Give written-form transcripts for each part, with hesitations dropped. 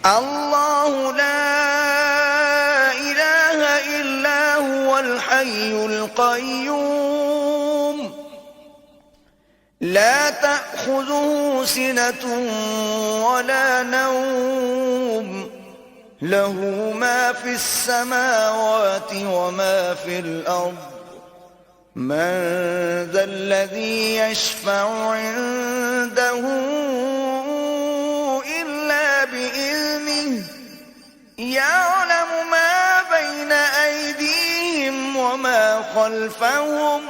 अल्लाहु ला इलाहा इल्ला हुवल हय्युल क़य्यूम ला तअख़ुज़ुहु सिनतुन वला नौम लहू मा फिस समावाति व मा फिल अर्द मन ज़ल्लज़ी यशफ़अु इंदहु इल्ला बिइज़्निहि यअलमु मा बैन अयदीहिम व मा ख़ल्फ़हुम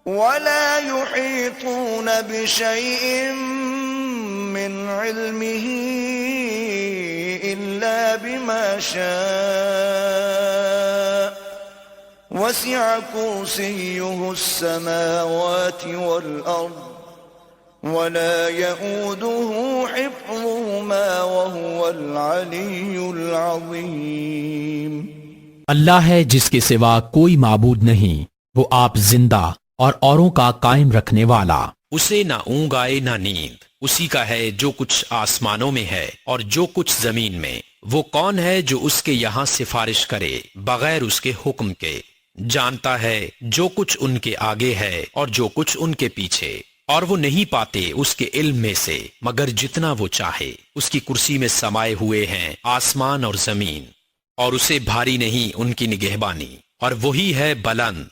वला युहीतून बिशैइन मिन इल्मिही इल्ला बिमा शाअ वसिअ कुर्सियुहु अस्समावाति वल अर्द वला यऊदुहु हिफ्ज़ुहुमा वहुवल अलियुल अज़ीम। अल्लाह है जिसके सिवा कोई माबूद नहीं, वो आप जिंदा और औरों का कायम रखने वाला। उसे ना ऊँग आए ना नींद, उसी का है जो कुछ आसमानों में है और जो कुछ जमीन में। वो कौन है जो उसके यहाँ सिफारिश करे बगैर उसके हुक्म के? जानता है जो कुछ उनके आगे है और जो कुछ उनके पीछे, और वो नहीं पाते उसके इल्म में से मगर जितना वो चाहे। उसकी कुर्सी में समाये हुए हैं आसमान और जमीन, और उसे भारी नहीं उनकी निगहबानी, और वही है बुलंद